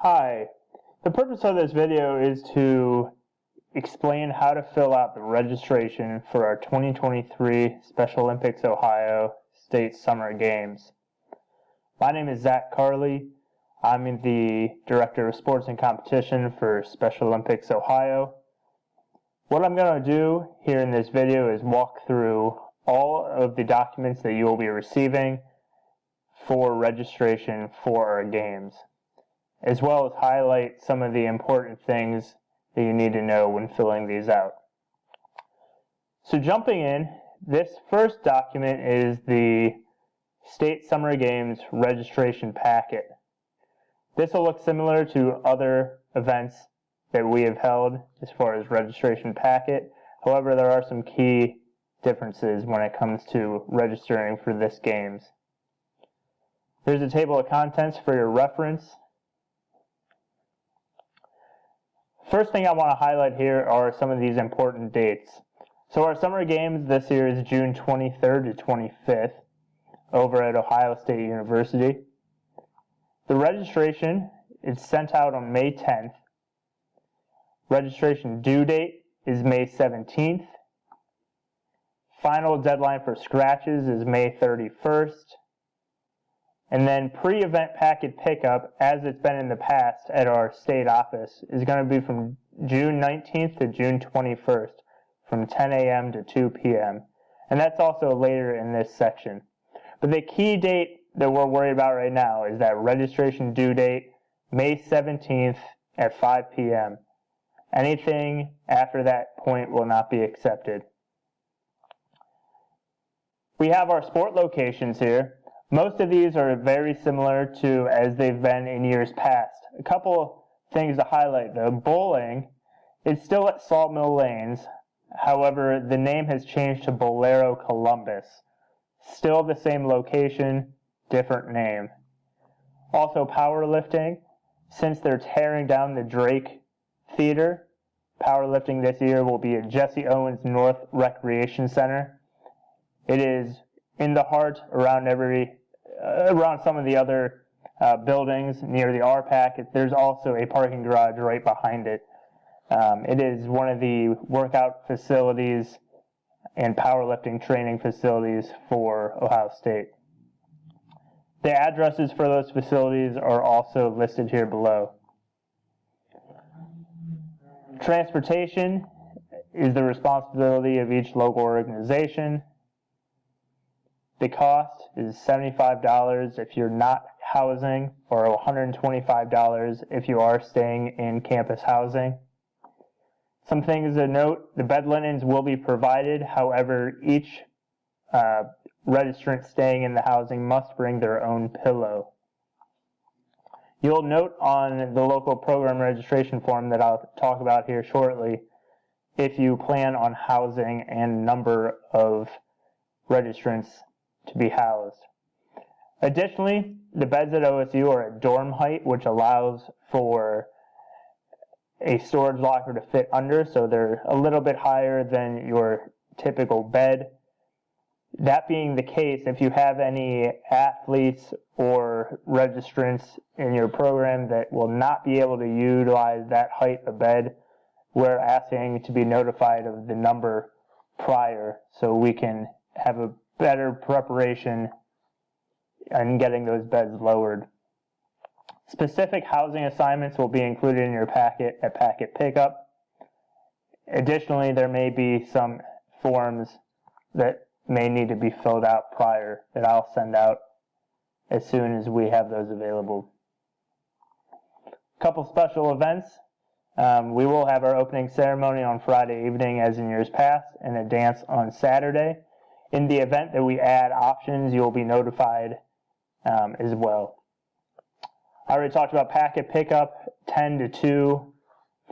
Hi, the purpose of this video is to explain how to fill out the registration for our 2023 Special Olympics Ohio State Summer Games. My name is Zach Carley. I'm the Director of Sports and Competition for Special Olympics Ohio. What I'm going to do here in this video is walk through all of the documents that you will be receiving for registration for our games, as well as highlight some of the important things that you need to know when filling these out. So jumping in, this first document is the State Summer Games registration packet. This will look similar to other events that we have held as far as registration packet. However, there are some key differences when it comes to registering for this games. There's a table of contents for your reference. First thing I want to highlight here are some of these important dates. So our summer games this year is June 23rd to 25th over at Ohio State University. The registration is sent out on May 10th. Registration due date is May 17th. Final deadline for scratches is May 31st. And then pre-event packet pickup, as it's been in the past at our state office, is going to be from June 19th to June 21st, from 10 a.m. to 2 p.m. And that's also later in this section. But the key date that we're worried about right now is that registration due date, May 17th at 5 p.m. Anything after that point will not be accepted. We have our sport locations here. Most of these are very similar to as they've been in years past. A couple things to highlight though. Bowling is still at Sawmill Lanes. However, the name has changed to Bolero Columbus. Still the same location, different name. Also powerlifting, since they're tearing down the Drake Theater, powerlifting this year will be at Jesse Owens North Recreation Center. It is in the heart around some of the other buildings near the RPAC. There's also a parking garage right behind it. It is one of the workout facilities and powerlifting training facilities for Ohio State. The addresses for those facilities are also listed here below. Transportation is the responsibility of each local organization. The cost is $75 if you're not housing, or $125 if you are staying in campus housing. Some things to note: the bed linens will be provided. However, each registrant staying in the housing must bring their own pillow. You'll note on the local program registration form that I'll talk about here shortly if you plan on housing and number of registrants to be housed. Additionally, the beds at OSU are at dorm height, which allows for a storage locker to fit under, so they're a little bit higher than your typical bed. That being the case, if you have any athletes or registrants in your program that will not be able to utilize that height of bed, we're asking to be notified of the number prior so we can have a better preparation in getting those beds lowered. Specific housing assignments will be included in your packet at packet pickup. Additionally, there may be some forms that may need to be filled out prior that I'll send out as soon as we have those available. A couple special events. We will have our opening ceremony on Friday evening as in years past, and a dance on Saturday. In the event that we add options, you'll be notified as well. I already talked about packet pickup 10 to 2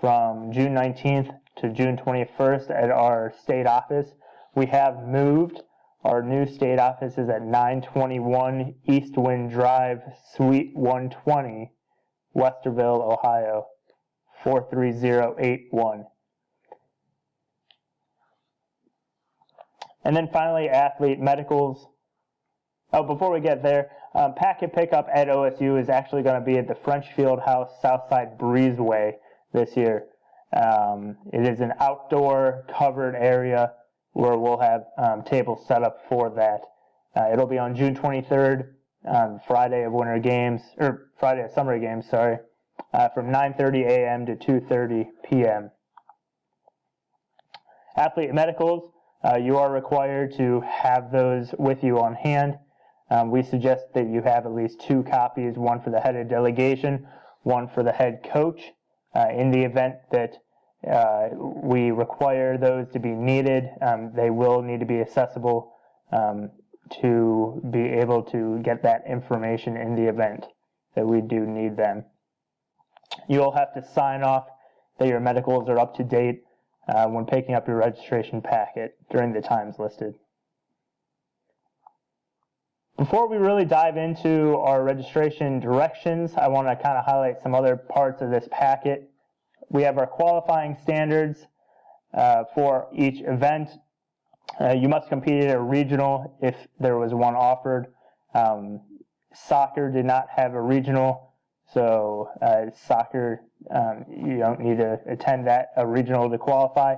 from June 19th to June 21st at our state office. We have moved. Our new state office is at 921 East Wind Drive, Suite 120, Westerville, Ohio, 43081. And then finally, athlete medicals. Oh, before we get there, packet pickup at OSU is actually going to be at the French Field House Southside Breezeway this year. It is an outdoor covered area where we'll have tables set up for that. It'll be on June 23rd, Friday of summer games, from 9:30 a.m. to 2:30 p.m. Athlete medicals, you are required to have those with you on hand. We suggest that you have at least 2 copies, one for the head of delegation, one for the head coach. In the event that we require those to be needed, they will need to be accessible to be able to get that information in the event that we do need them. You'll have to sign off that your medicals are up to date when picking up your registration packet during the times listed. Before we really dive into our registration directions, I want to kind of highlight some other parts of this packet. We have our qualifying standards for each event. You must compete at a regional if there was one offered. Soccer did not have a regional, so soccer, you don't need to attend a regional to qualify.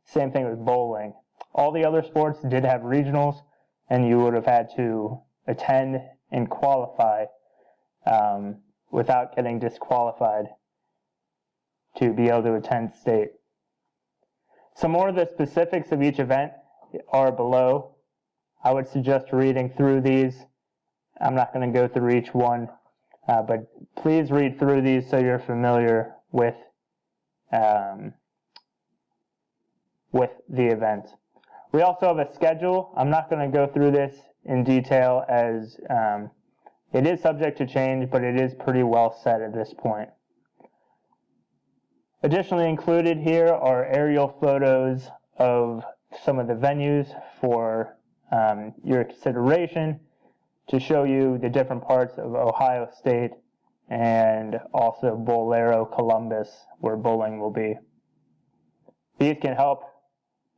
Same thing with bowling. All the other sports did have regionals, and you would have had to attend and qualify without getting disqualified to be able to attend state. Some more of the specifics of each event are below. I would suggest reading through these. I'm not going to go through each one, but please read through these so you're familiar with the event. We also have a schedule. I'm not going to go through this in detail as it is subject to change, but it is pretty well set at this point. Additionally included here are aerial photos of some of the venues for your consideration to show you the different parts of Ohio State and also Bolero, Columbus, where bowling will be. These can help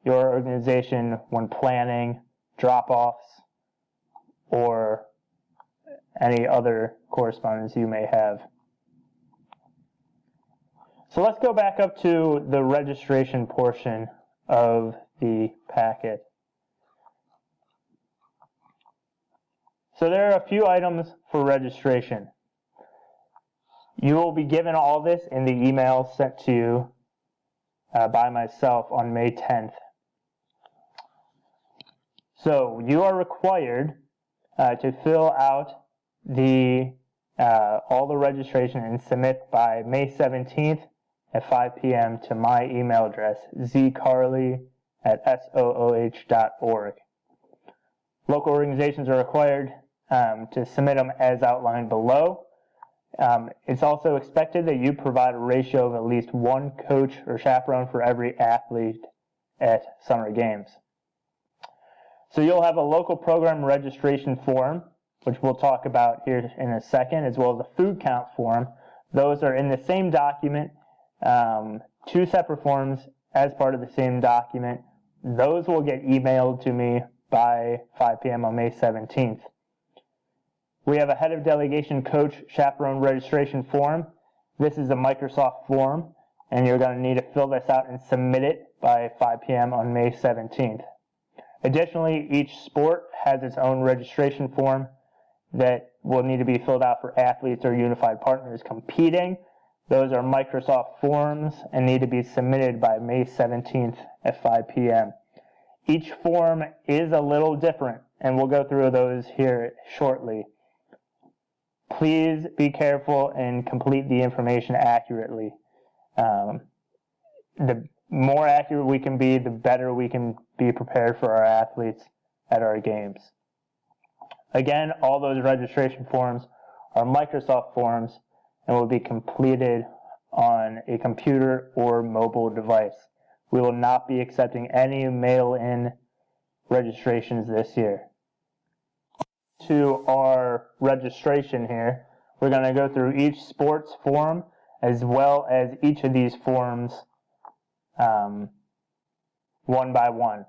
your organization when planning drop-offs or any other correspondence you may have. So let's go back up to the registration portion of the packet. So there are a few items for registration. You will be given all this in the email sent to you by myself on May 10th. So you are required to fill out all the registration and submit by May 17th at 5 p.m. to my email address, zcarley@sooh.org. Local organizations are required to submit them as outlined below. It's also expected that you provide a ratio of at least 1 coach or chaperone for every athlete at summer games. So you'll have a local program registration form, which we'll talk about here in a second, as well as a food count form. Those are in the same document, 2 separate forms as part of the same document. Those will get emailed to me by 5 p.m. on May 17th. We have a head of delegation coach chaperone registration form. This is a Microsoft form, and you're going to need to fill this out and submit it by 5 p.m. on May 17th. Additionally, each sport has its own registration form that will need to be filled out for athletes or unified partners competing. Those are Microsoft forms and need to be submitted by May 17th at 5 p.m. Each form is a little different, and we'll go through those here shortly. Please be careful and complete the information accurately. The more accurate we can be, the better we can be prepared for our athletes at our games. Again, all those registration forms are Microsoft forms and will be completed on a computer or mobile device. We will not be accepting any mail-in registrations this year. To our registration here, we're going to go through each sports form as well as each of these forms one by one.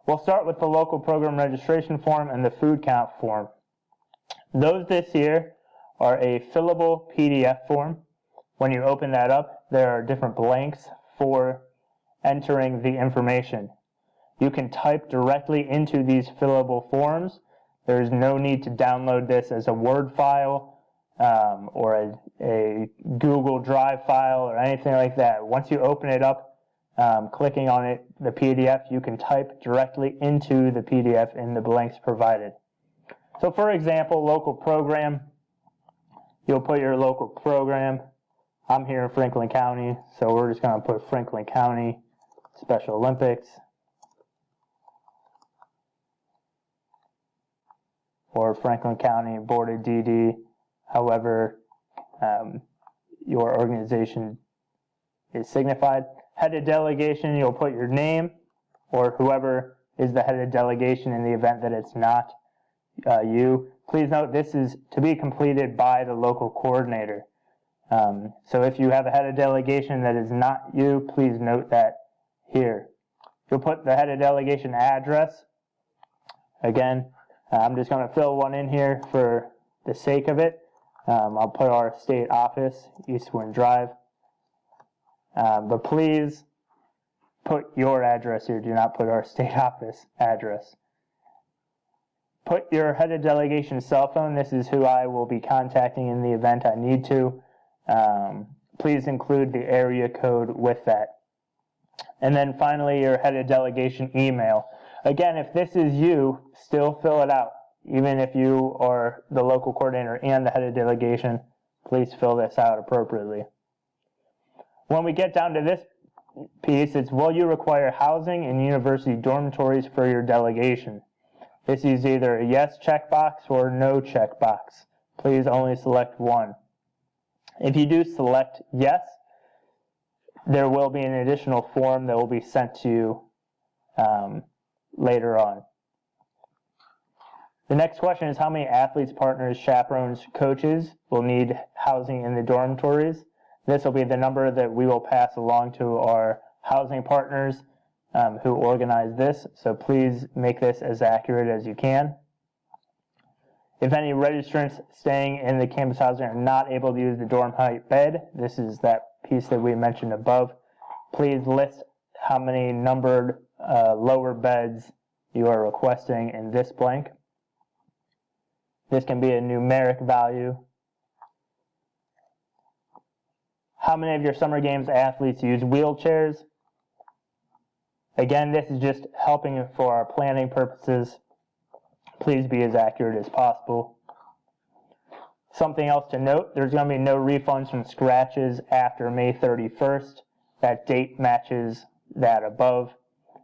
We'll start with the local program registration form and the food count form. Those this year are a fillable PDF form. When you open that up, there are different blanks for entering the information. You can type directly into these fillable forms. There's no need to download this as a Word file or a Google Drive file or anything like that. Once you open it up, clicking on it, the PDF, you can type directly into the PDF in the blanks provided. So for example, local program, you'll put your local program. I'm here in Franklin County, so we're just going to put Franklin County Special Olympics. Or Franklin County Board of DD, however your organization is signified. Head of delegation, you'll put your name or whoever is the head of delegation in the event that it's not you. Please note this is to be completed by the local coordinator. So if you have a head of delegation that is not you, please note that here. You'll put the head of delegation address. Again, I'm just going to fill one in here for the sake of it. I'll put our state office, East Wind Drive. But please put your address here. Do not put our state office address. Put your head of delegation cell phone. This is who I will be contacting in the event I need to. Please include the area code with that. And then finally, your head of delegation email. Again, if this is you, still fill it out. Even if you are the local coordinator and the head of delegation, please fill this out appropriately. When we get down to this piece, it's will you require housing in university dormitories for your delegation? This is either a yes checkbox or no checkbox. Please only select one. If you do select yes, there will be an additional form that will be sent to you later on. The next question is how many athletes, partners, chaperones, coaches will need housing in the dormitories. This will be the number that we will pass along to our housing partners who organize this, so please make this as accurate as you can. If any registrants staying in the campus housing are not able to use the dorm height bed, this is that piece that we mentioned above, please list how many numbered lower beds you are requesting in this blank. This can be a numeric value. How many of your summer games athletes use wheelchairs? Again, this is just helping for our planning purposes. Please be as accurate as possible. Something else to note, there's going to be no refunds from scratches after May 31st. That date matches that above.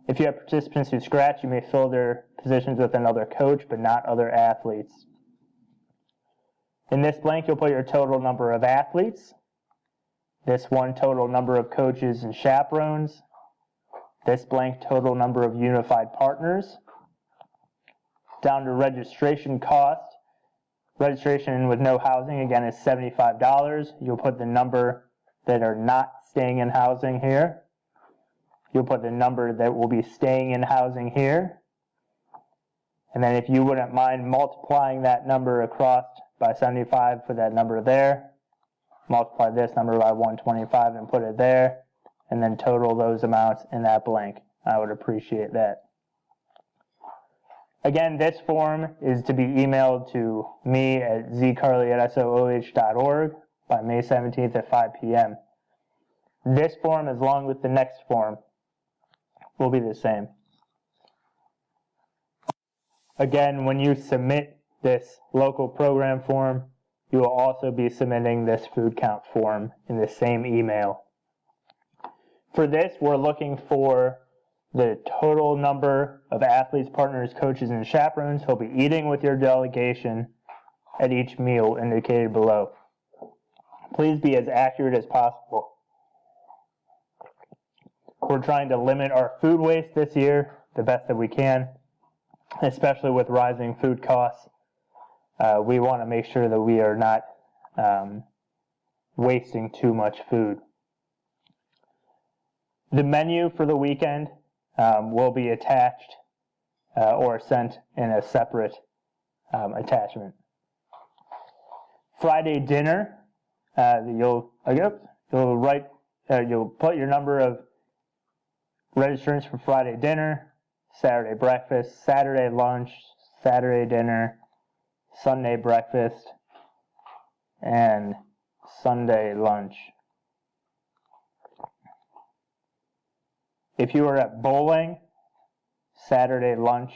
If you have participants who scratch, you may fill their positions with another coach, but not other athletes. In this blank, you'll put your total number of athletes. This one, total number of coaches and chaperones. This blank, total number of unified partners. Down to registration cost. Registration with no housing, again, is $75. You'll put the number that are not staying in housing here. You'll put the number that will be staying in housing here. And then if you wouldn't mind multiplying that number across by 75 for that number there, multiply this number by 125 and put it there, and then total those amounts in that blank. I would appreciate that. Again, this form is to be emailed to me at zcarley@sooh.org by May 17th at 5 p.m. This form, as long with the next form, will be the same. Again, when you submit this local program form, you will also be submitting this food count form in the same email. For this, we're looking for the total number of athletes, partners, coaches, and chaperones who'll be eating with your delegation at each meal indicated below. Please be as accurate as possible. We're trying to limit our food waste this year the best that we can, especially with rising food costs. We want to make sure that we are not wasting too much food. The menu for the weekend will be attached or sent in a separate attachment. Friday dinner, you'll put your number of registrants for Friday dinner, Saturday breakfast, Saturday lunch, Saturday dinner, Sunday breakfast, and Sunday lunch. If you are at bowling, Saturday lunch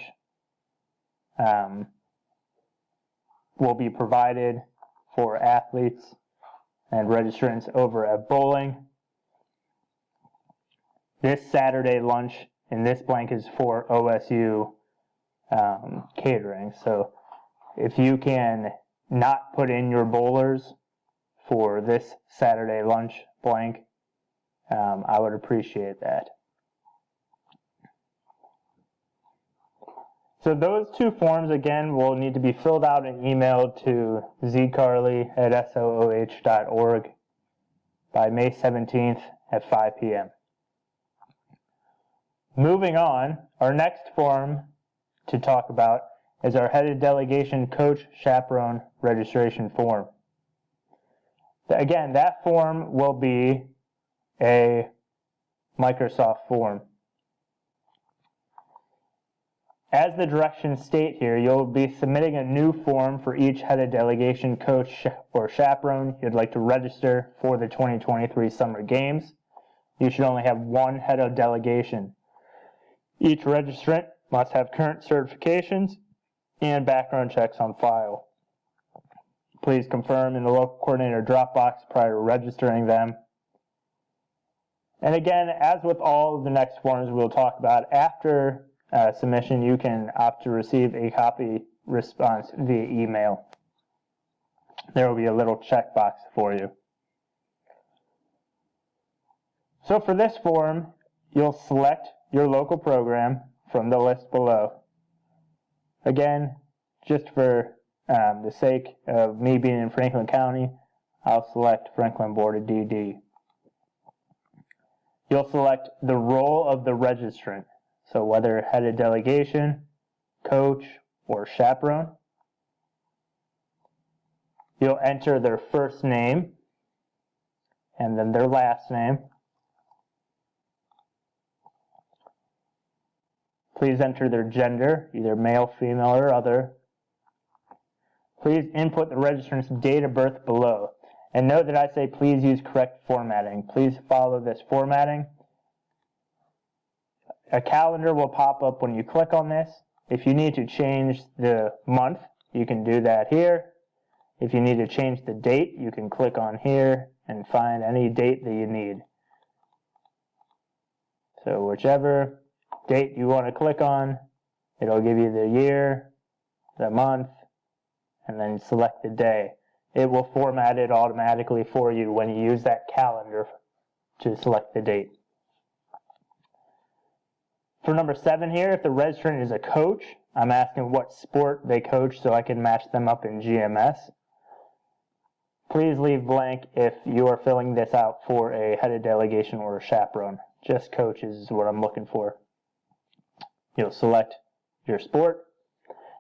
will be provided for athletes and registrants over at bowling. This Saturday lunch in this blank is for OSU catering. So if you can not put in your bowlers for this Saturday lunch blank, I would appreciate that. So those two forms, again, will need to be filled out and emailed to zcarley@sooh.org by May 17th at 5 p.m. Moving on, our next form to talk about is our headed delegation coach chaperone registration form. Again, that form will be a Microsoft form. As the directions state here, you'll be submitting a new form for each headed delegation coach or chaperone you'd like to register for the 2023 Summer Games. You should only have one head of delegation. Each registrant must have current certifications and background checks on file. Please confirm in the local coordinator Dropbox prior to registering them. And again, as with all of the next forms we'll talk about, after submission, you can opt to receive a copy response via email. There will be a little checkbox for you. So for this form, you'll select your local program from the list below. Again, just for the sake of me being in Franklin County, I'll select Franklin Board of DD. You'll select the role of the registrant. So whether headed delegation, coach, or chaperone. You'll enter their first name and then their last name. Please enter their gender, either male, female, or other. Please input the registrant's date of birth below. And note that I say please use correct formatting. Please follow this formatting. A calendar will pop up when you click on this. If you need to change the month, you can do that here. If you need to change the date, you can click on here and find any date that you need. So whichever date you want to click on, it'll give you the year, the month, and then select the day. It will format it automatically for you when you use that calendar to select the date. For number 7 here, if the registrant is a coach, I'm asking what sport they coach so I can match them up in GMS. Please leave blank if you are filling this out for a headed delegation or a chaperone. Just coaches is what I'm looking for. You'll select your sport.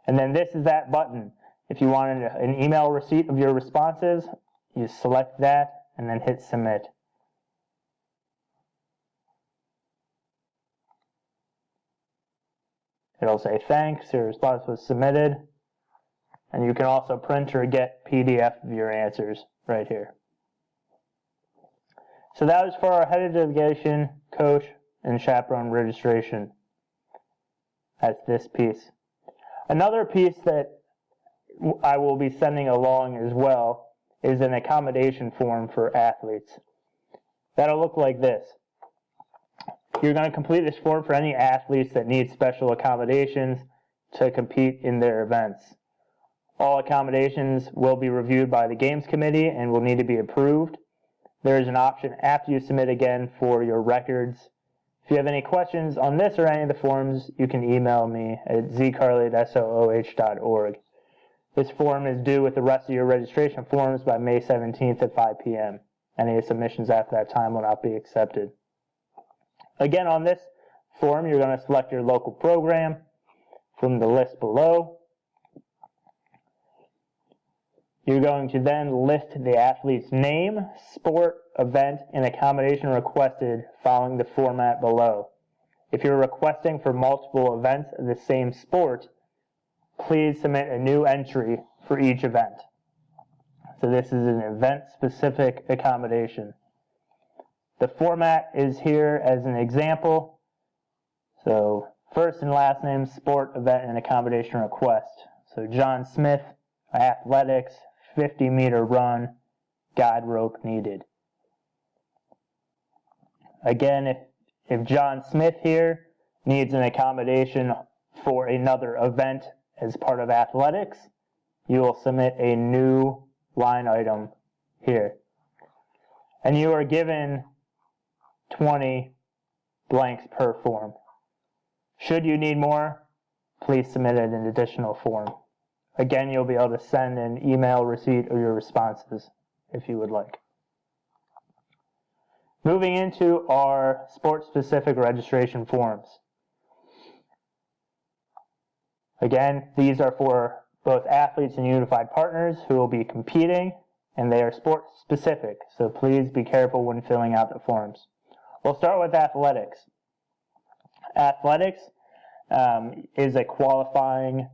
And then this is that button. If you want an email receipt of your responses, you select that and then hit submit. It'll say thanks, your response was submitted. And you can also print or get PDF of your answers right here. So that was for our headed delegation, coach, and chaperone registration. That's this piece. Another piece that I will be sending along as well is an accommodation form for athletes. That'll look like this. You're going to complete this form for any athletes that need special accommodations to compete in their events. All accommodations will be reviewed by the Games Committee and will need to be approved. There is an option after you submit again for your records. If you have any questions on this or any of the forms, you can email me at zcarley@sooh.org. This form is due with the rest of your registration forms by May 17th at 5 p.m. Any submissions after that time will not be accepted. Again, on this form, you're going to select your local program from the list below. You're going to then list the athlete's name, sport, event, and accommodation requested following the format below. If you're requesting for multiple events of the same sport, please submit a new entry for each event. So this is an event-specific accommodation. The format is here as an example. So first and last name, sport, event, and accommodation request. So John Smith, athletics, 50-meter run, guide rope needed. Again, if John Smith here needs an accommodation for another event as part of athletics, you will submit a new line item here. And you are given 20 blanks per form. Should you need more, please submit an additional form. Again, you'll be able to send an email receipt of your responses if you would like. Moving into our sport-specific registration forms. Again, these are for both athletes and unified partners who will be competing, and they are sport-specific, so please be careful when filling out the forms. We'll start with athletics. Athletics is a qualifying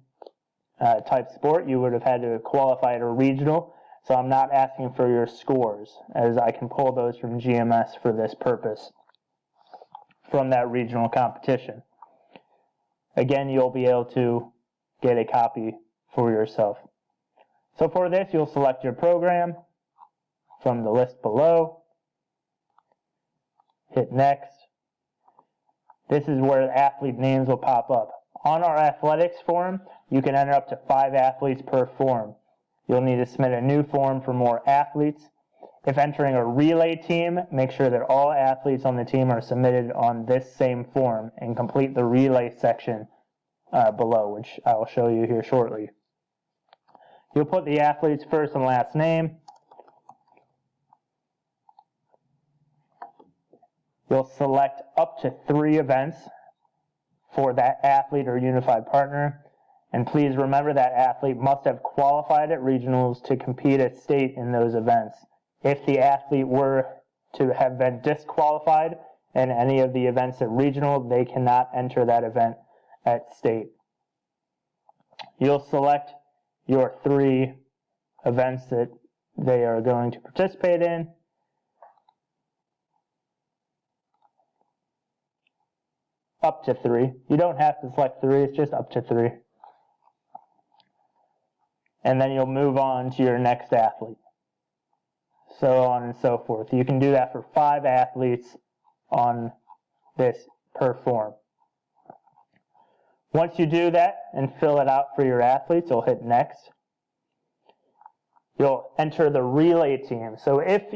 type sport. You would have had to qualify at a regional, so I'm not asking for your scores, as I can pull those from GMS for this purpose from that regional competition. Again, you'll be able to get a copy for yourself. So for this, you'll select your program from the list below, hit next. This is where the athlete names will pop up. On our athletics form, you can enter up to 5 athletes per form. You'll need to submit a new form for more athletes. If entering a relay team, make sure that all athletes on the team are submitted on this same form and complete the relay section below, which I will show you here shortly. You'll put the athlete's first and last name. You'll select up to 3 events for that athlete or unified partner. And please remember that athlete must have qualified at regionals to compete at state in those events. If the athlete were to have been disqualified in any of the events at regional, they cannot enter that event at state. You'll select your 3 events that they are going to participate in. Up to 3. You don't have to select 3, it's just up to 3. And then you'll move on to your next athlete. So on and so forth. You can do that for 5 athletes on this per form. Once you do that and fill it out for your athletes, you'll hit next. You'll enter the relay team. So if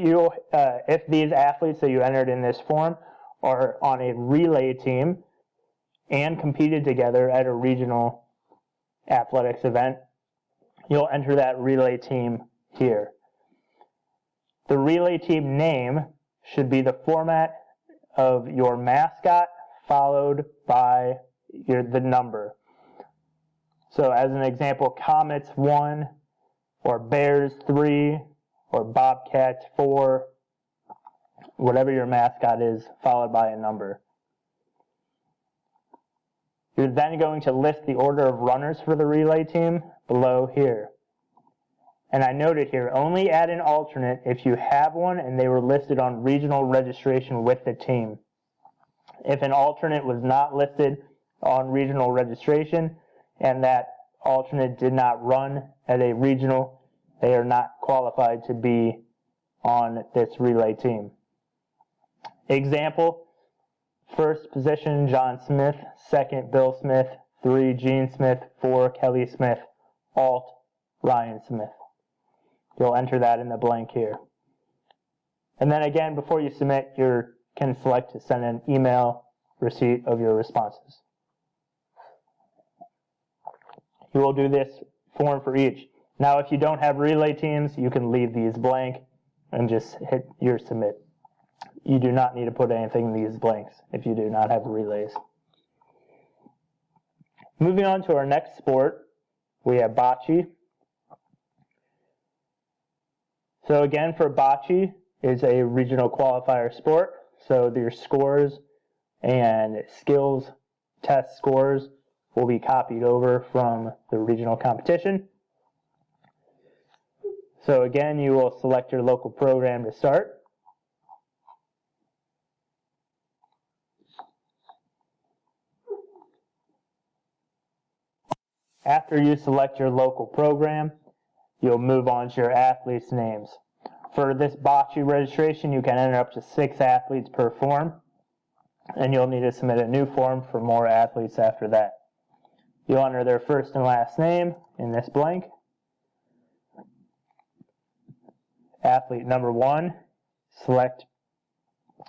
these athletes that you entered in this form are on a relay team and competed together at a regional athletics event, you'll enter that relay team here. The relay team name should be the format of your mascot followed by the number. So as an example, Comets 1, or Bears 3, or Bobcats 4, whatever your mascot is, followed by a number. You're then going to list the order of runners for the relay team below here. And I noted here, only add an alternate if you have one and they were listed on regional registration with the team. If an alternate was not listed on regional registration and that alternate did not run at a regional, they are not qualified to be on this relay team. Example, first position, John Smith. Second, Bill Smith. 3, Gene Smith. 4, Kelly Smith. Alt, Ryan Smith. You'll enter that in the blank here. And then again, before you submit, you can select to send an email receipt of your responses. You will do this form for each. Now, if you don't have relay teams, you can leave these blank and just hit your submit. You do not need to put anything in these blanks if you do not have relays. Moving on to our next sport, we have bocce. So again, for bocce, it's a regional qualifier sport. So your scores and skills test scores will be copied over from the regional competition. So again, you will select your local program to start. After you select your local program, you'll move on to your athletes' names. For this bocce registration, you can enter up to 6 athletes per form, and you'll need to submit a new form for more athletes after that. You'll enter their first and last name in this blank. Athlete number 1, select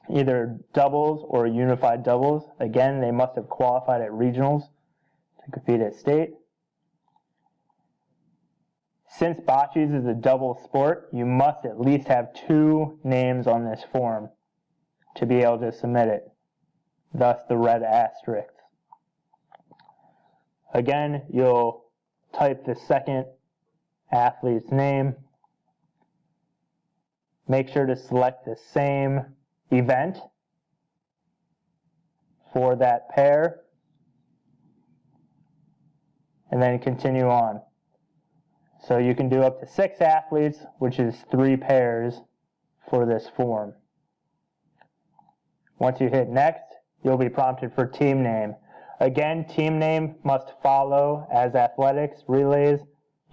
either doubles or unified doubles. Again, they must have qualified at regionals to compete at state. Since bocce is a double sport, you must at least have 2 names on this form to be able to submit it, thus the red asterisks. Again, you'll type the second athlete's name. Make sure to select the same event for that pair, and then continue on. So you can do up to 6 athletes, which is 3 pairs for this form. Once you hit next, you'll be prompted for team name. Again, team name must follow as athletics, relays,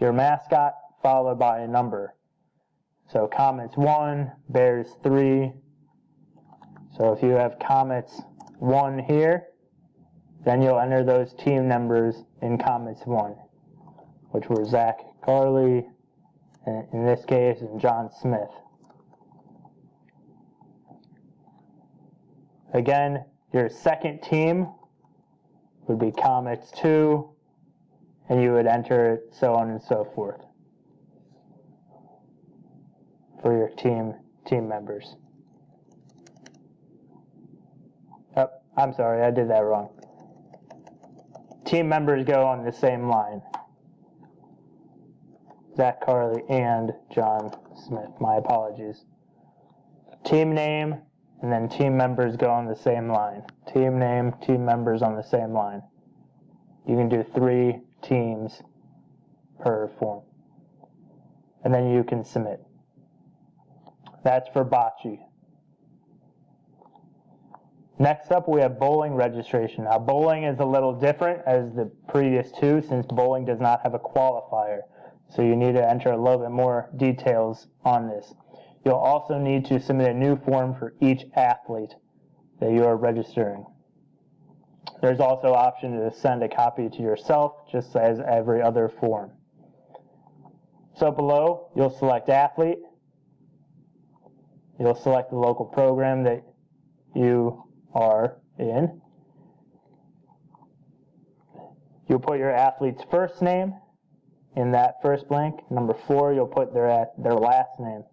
your mascot, followed by a number. So Comets 1, Bears 3. So if you have Comets 1 here, then you'll enter those team numbers in Comets 1, which were Zach Carley, in this case, and John Smith. Again, your second team would be Comets 2, and you would enter it so on and so forth for your team members. Oh, I'm sorry, I did that wrong. Team members go on the same line. Zach Carley and John Smith. My apologies. Team name, and then team members go on the same line. Team name, team members on the same line. You can do 3 teams per form. And then you can submit. That's for bocce. Next up, we have bowling registration. Now, bowling is a little different as the previous 2 since bowling does not have a qualifier. So you need to enter a little bit more details on this. You'll also need to submit a new form for each athlete that you are registering. There's also an option to send a copy to yourself, just as every other form. So below, you'll select athlete. You'll select the local program that you are in. You'll put your athlete's first name in that first blank. Number 4, you'll put their last name.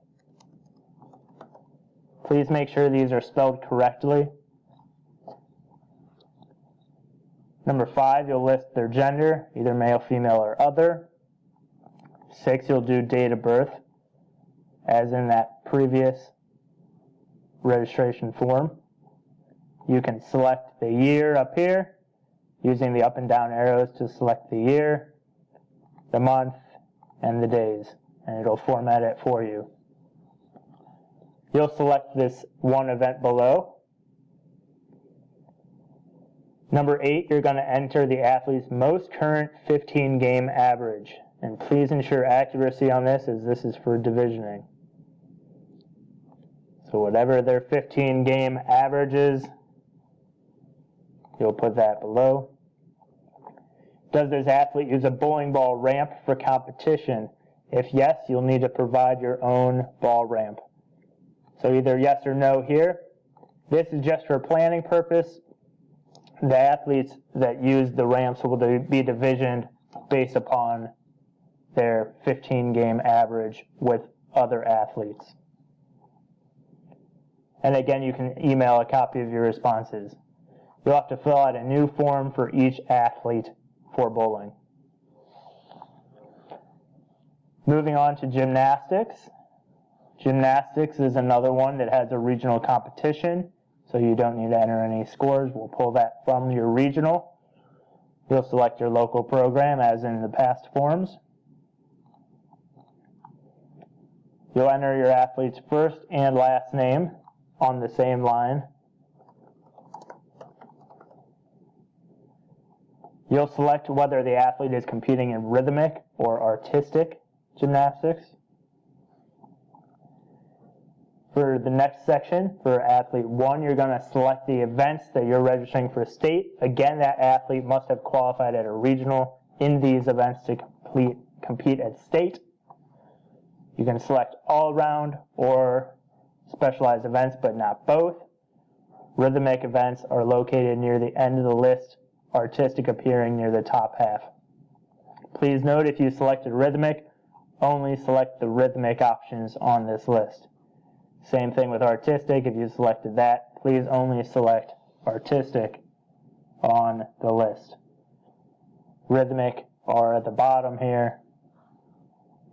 Please make sure these are spelled correctly. Number 5, you'll list their gender, either male, female, or other. 6, you'll do date of birth, as in that previous registration form. You can select the year up here, using the up and down arrows to select the year, the month, and the days, and it'll format it for you. You'll select this one event below. Number 8, you're going to enter the athlete's most current 15-game average. And please ensure accuracy on this, as this is for divisioning. So whatever their 15-game average is, you'll put that below. Does this athlete use a bowling ball ramp for competition? If yes, you'll need to provide your own ball ramp. So either yes or no here. This is just for planning purpose. The athletes that use the ramps will be divisioned based upon their 15-game average with other athletes. And again, you can email a copy of your responses. You'll have to fill out a new form for each athlete for bowling. Moving on to gymnastics. Gymnastics is another one that has a regional competition, so you don't need to enter any scores. We'll pull that from your regional. You'll select your local program as in the past forms. You'll enter your athlete's first and last name on the same line. You'll select whether the athlete is competing in rhythmic or artistic gymnastics. For the next section, for athlete 1, you're going to select the events that you're registering for state. Again, that athlete must have qualified at a regional in these events to compete at state. You can select all-around or specialized events, but not both. Rhythmic events are located near the end of the list, artistic appearing near the top half. Please note, if you selected rhythmic, only select the rhythmic options on this list. Same thing with artistic. If you selected that, please only select artistic on the list. Rhythmic are at the bottom here,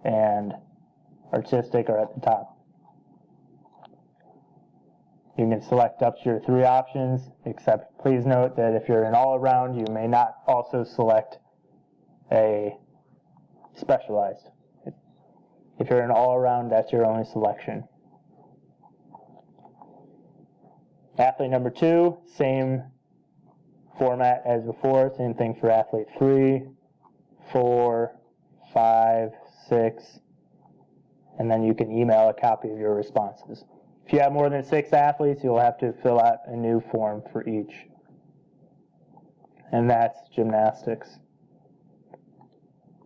and artistic are at the top. You can select up to your 3 options, except please note that if you're an all-around, you may not also select a specialized. If you're an all-around, that's your only selection. Athlete number 2, same format as before, same thing for athlete 3, 4, 5, 6, and then you can email a copy of your responses. If you have more than 6 athletes, you'll have to fill out a new form for each. And that's gymnastics.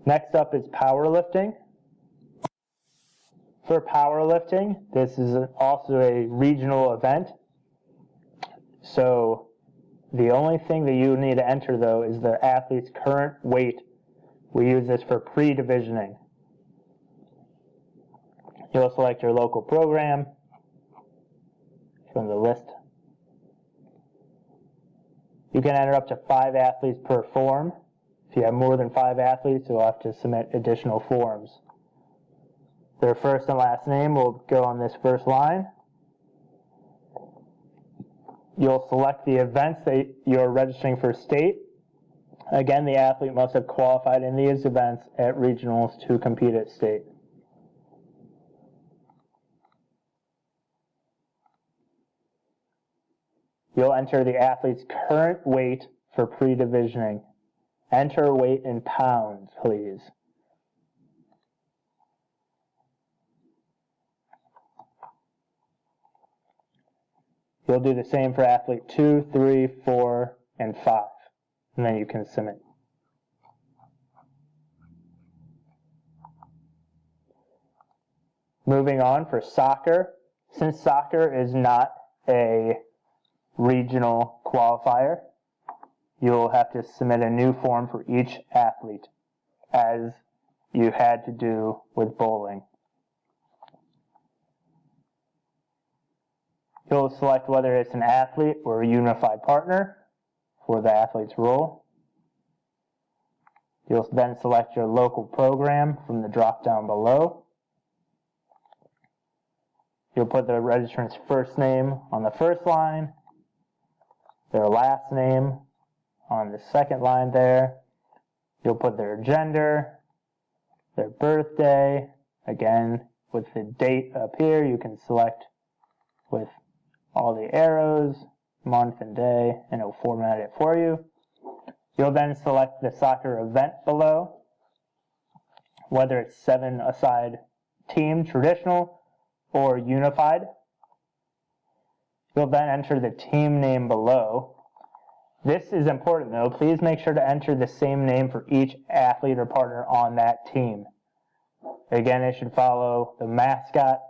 Next up is powerlifting. For powerlifting, this is also a regional event. So the only thing that you need to enter, though, is the athlete's current weight. We use this for pre-divisioning. You'll select your local program from the list. You can enter up to 5 athletes per form. If you have more than 5 athletes, you'll have to submit additional forms. Their first and last name will go on this first line. You'll select the events that you're registering for state. Again, the athlete must have qualified in these events at regionals to compete at state. You'll enter the athlete's current weight for pre-divisioning. Enter weight in pounds, please. You'll do the same for athlete 2, 3, 4, and 5. And then you can submit. Moving on for soccer. Since soccer is not a regional qualifier, you'll have to submit a new form for each athlete, as you had to do with bowling. You'll select whether it's an athlete or a unified partner for the athlete's role. You'll then select your local program from the drop-down below. You'll put the registrant's first name on the first line, their last name on the second line there. You'll put their gender, their birthday. Again, with the date up here, you can select with all the arrows, month and day, and it'll format it for you. You'll then select the soccer event below, whether it's 7-a-side team, traditional, or unified. You'll then enter the team name below. This is important though. Please make sure to enter the same name for each athlete or partner on that team. Again, it should follow the mascot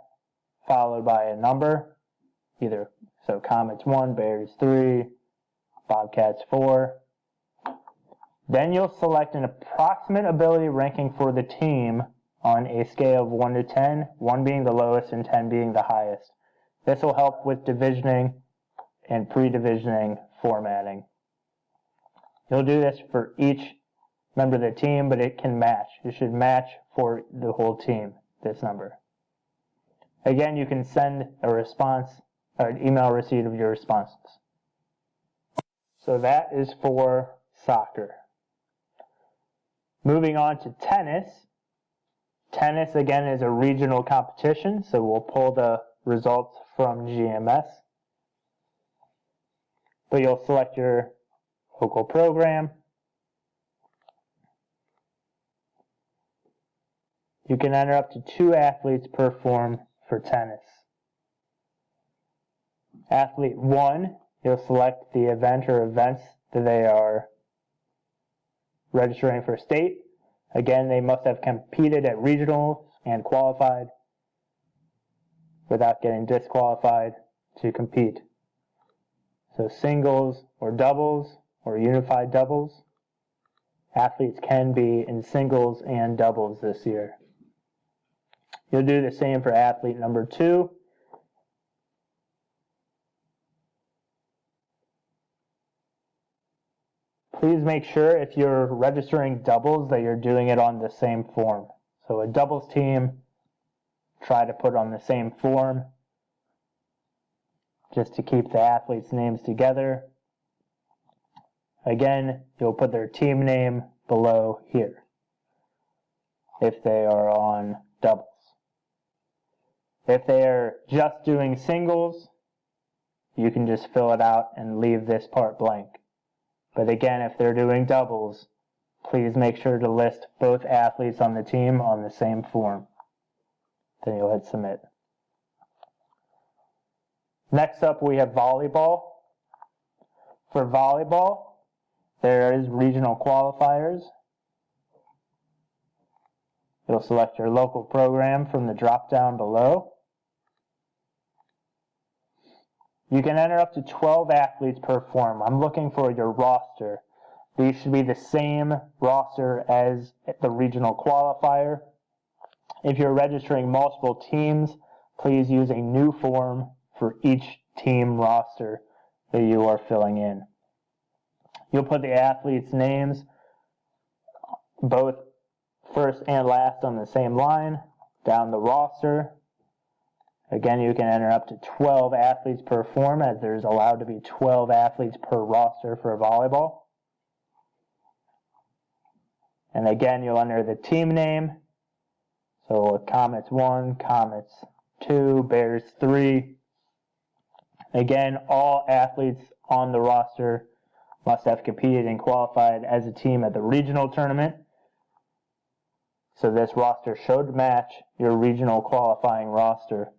followed by a number. Either so Comets 1, Bears 3, Bobcats 4. Then you'll select an approximate ability ranking for the team on a scale of 1 to 10, 1 being the lowest and 10 being the highest. This will help with divisioning and pre-divisioning formatting. You'll do this for each member of the team, but it can match. It should match for the whole team, this number. Again, you can send a response or an email receipt of your responses. So that is for soccer. Moving on to tennis. Tennis, again, is a regional competition, so we'll pull the results from GMS. But you'll select your local program. You can enter up to 2 athletes per form for tennis. Athlete 1, you'll select the event or events that they are registering for state. Again, they must have competed at regionals and qualified without getting disqualified to compete. So singles or doubles or unified doubles. Athletes can be in singles and doubles this year. You'll do the same for athlete number 2. Please make sure if you're registering doubles that you're doing it on the same form. So a doubles team, try to put on the same form just to keep the athletes' names together. Again, you'll put their team name below here if they are on doubles. If they are just doing singles, you can just fill it out and leave this part blank. But again, if they're doing doubles, please make sure to list both athletes on the team on the same form. Then you'll hit submit. Next up, we have volleyball. For volleyball, there is regional qualifiers. You'll select your local program from the drop-down below. You can enter up to 12 athletes per form. I'm looking for your roster. These should be the same roster as the regional qualifier. If you're registering multiple teams, please use a new form for each team roster that you are filling in. You'll put the athletes' names, both first and last, on the same line, down the roster. Again, you can enter up to 12 athletes per form, as there's allowed to be 12 athletes per roster for volleyball. And again, you'll enter the team name. So Comets 1, Comets 2, Bears 3. Again, all athletes on the roster must have competed and qualified as a team at the regional tournament. So this roster should match your regional qualifying roster.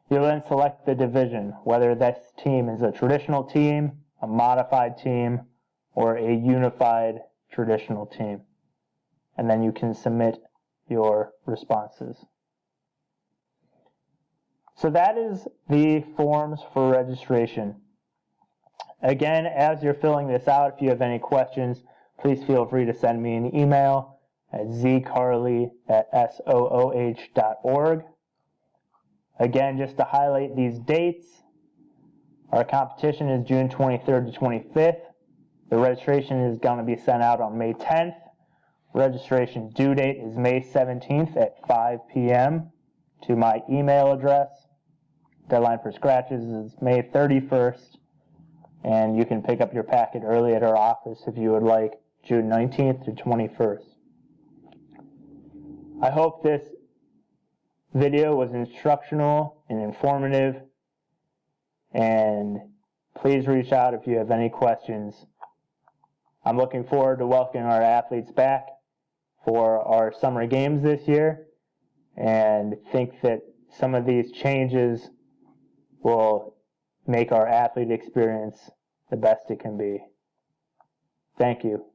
You'll then select the division, whether this team is a traditional team, a modified team, or a unified traditional team. And then you can submit your responses. So that is the forms for registration. Again, as you're filling this out, if you have any questions, please feel free to send me an email at zcarley@sooh.org. Again, just to highlight these dates, our competition is June 23rd to 25th. The registration is going to be sent out on May 10th. Registration due date is May 17th at 5 p.m. to my email address. Deadline for scratches is May 31st, and you can pick up your packet early at our office if you would like, June 19th to 21st. I hope this video was instructional and informative, and please reach out if you have any questions. I'm looking forward to welcoming our athletes back for our summer games this year, and think that some of these changes will make our athlete experience the best it can be. Thank you.